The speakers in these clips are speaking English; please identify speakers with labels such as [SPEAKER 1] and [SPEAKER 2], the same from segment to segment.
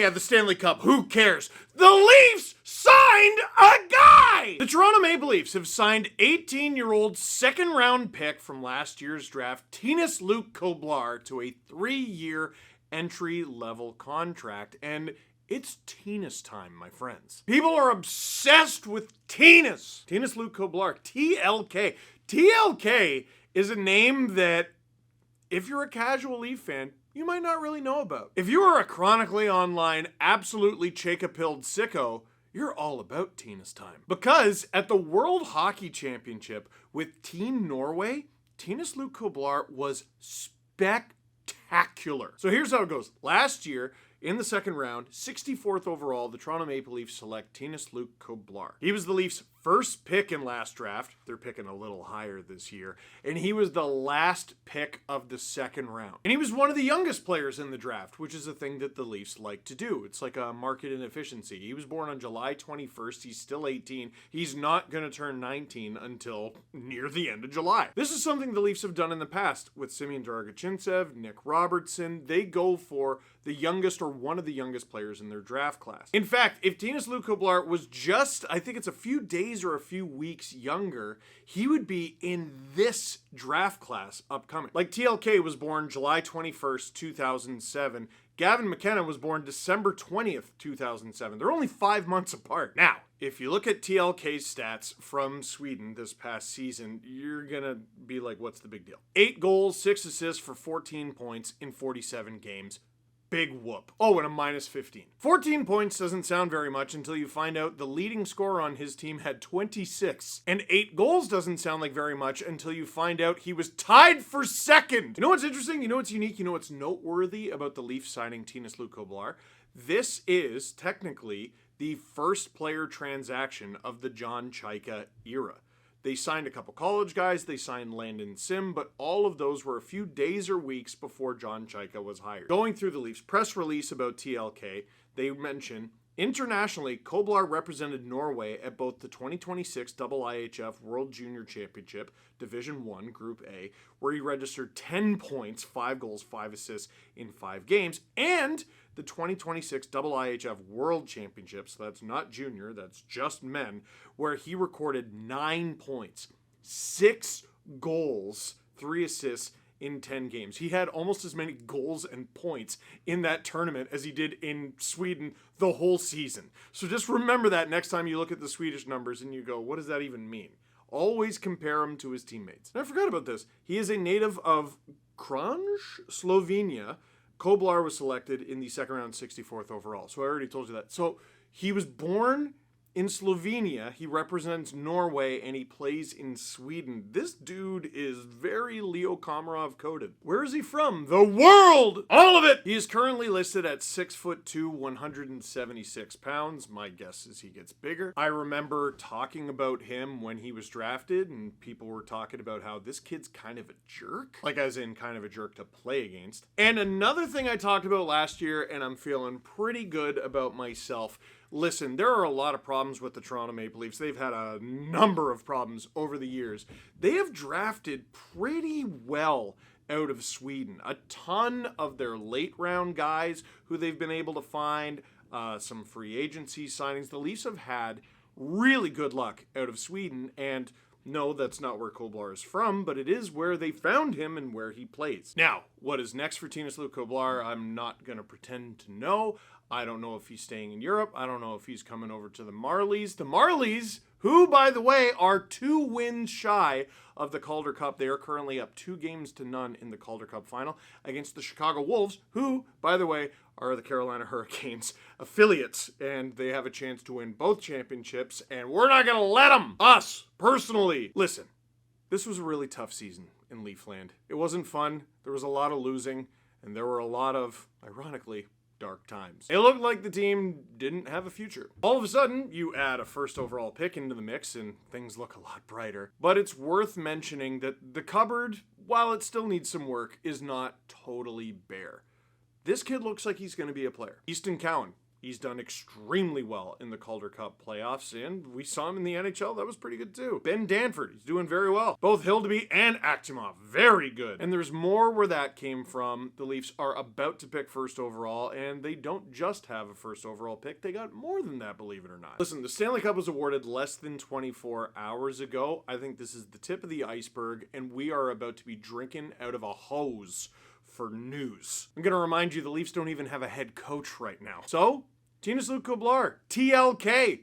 [SPEAKER 1] yeah, the Stanley Cup. Who cares? The Leafs signed a guy! The Toronto Maple Leafs have signed 18-year-old second-round pick from last year's draft, Tinus Luc Koblar, to a 3-year entry-level contract. And it's Tinus time, my friends. People are obsessed with Tinus. Tinus Luc Koblar, TLK. TLK is a name that, if you're a casual Leaf fan, you might not really know about. If you are a chronically online, absolutely Chaka-pilled sicko, you're all about Tinus time. Because at the World Hockey Championship with Team Norway, Tinus Luc Koblar was spectacular. So here's how it goes. Last year, in the second round, 64th overall, the Toronto Maple Leafs select Tinus Luc Koblar. He was the Leafs' first pick in last draft. They're picking a little higher this year. And he was the last pick of the second round. And he was one of the youngest players in the draft, which is a thing that the Leafs like to do. It's like a market inefficiency. He was born on July 21st. He's still 18. He's not going to turn 19 until near the end of July. This is something the Leafs have done in the past with Semyon Dragachintsev, Nick Robertson. They go for the youngest or one of the youngest players in their draft class. In fact, if Tinus Luc Koblar was just, I think it's a few days or a few weeks younger, he would be in this draft class upcoming. Like TLK was born July 21st, 2007. Gavin McKenna was born December 20th, 2007. They're only 5 months apart. Now, if you look at TLK's stats from Sweden this past season, you're gonna be like, what's the big deal? 8 goals, 6 assists for 14 points in 47 games. Big whoop. Oh, and a minus 15. 14 points doesn't sound very much until you find out the leading scorer on his team had 26. And 8 goals doesn't sound like very much until you find out he was tied for second. You know what's interesting? You know what's unique? You know what's noteworthy about the Leafs signing Tinus Luc Koblar? This is technically the first player transaction of the John Chayka era. They signed a couple college guys, they signed Landon Sim, but all of those were a few days or weeks before John Chayka was hired. Going through the Leafs press release about TLK, they mention, internationally, Koblar represented Norway at both the 2026 IIHF World Junior Championship, Division 1, Group A, where he registered 10 points, 5 goals, 5 assists in 5 games, and the 2026 IIHF World Championship, so that's not junior, that's just men, where he recorded 9 points, 6 goals, 3 assists in 10 games. He had almost as many goals and points in that tournament as he did in Sweden the whole season. So just remember that next time you look at the Swedish numbers and you go, what does that even mean? Always compare him to his teammates. And I forgot about this. He is a native of Kranj, Slovenia. Koblar was selected in the second round, 64th overall. So I already told you that. So he was born in Slovenia. He represents Norway and he plays in Sweden. This dude is very Leo Komarov coded. Where is he from? The world! All of it! He is currently listed at 6'2", 176 pounds. My guess is he gets bigger. I remember talking about him when he was drafted and people were talking about how this kid's kind of a jerk. Like as in kind of a jerk to play against. And another thing I talked about last year, and I'm feeling pretty good about myself. Listen, there are a lot of problems with the Toronto Maple Leafs. They've had a number of problems over the years. They have drafted pretty well out of Sweden. A ton of their late round guys who they've been able to find, some free agency signings. The Leafs have had really good luck out of Sweden, and no, that's not where Koblar is from, but it is where they found him and where he plays. Now, what is next for Tinus Luc Koblar? I'm not going to pretend to know. I don't know if he's staying in Europe. I don't know if he's coming over to the Marlies. The Marlies, who, by the way, are 2 wins shy of the Calder Cup. They are currently up 2-0 in the Calder Cup final against the Chicago Wolves, who, by the way, are the Carolina Hurricanes affiliates. And they have a chance to win both championships, and we're not going to let them. Us, personally. Listen, this was a really tough season in Leafland. It wasn't fun. There was a lot of losing, and there were a lot of, ironically, dark times. It looked like the team didn't have a future. All of a sudden, you add a first overall pick into the mix and things look a lot brighter. But it's worth mentioning that the cupboard, while it still needs some work, is not totally bare. This kid looks like he's going to be a player. Easton Cowan. He's done extremely well in the Calder Cup playoffs, and we saw him in the NHL. That was pretty good too. Ben Danford, he's doing very well. Both Hildeby and Akhtimov, very good. And there's more where that came from. The Leafs are about to pick first overall, and they don't just have a first overall pick. They got more than that, believe it or not. Listen, the Stanley Cup was awarded less than 24 hours ago. I think this is the tip of the iceberg, and we are about to be drinking out of a hose for news. I'm going to remind you, the Leafs don't even have a head coach right now. So, Tinus Luc Koblar, TLK.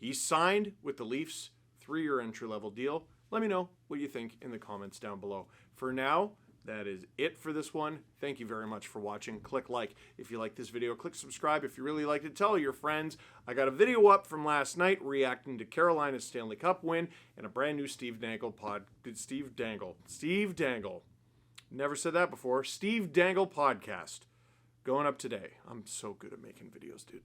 [SPEAKER 1] He signed with the Leafs, 3-year entry-level deal. Let me know what you think in the comments down below. For now, that is it for this one. Thank you very much for watching. Click like if you like this video. Click subscribe if you really liked it. Tell your friends. I got a video up from last night reacting to Carolina's Stanley Cup win and a brand new Steve Dangle. Never said that before. Steve Dangle podcast. Going up today. I'm so good at making videos, dude.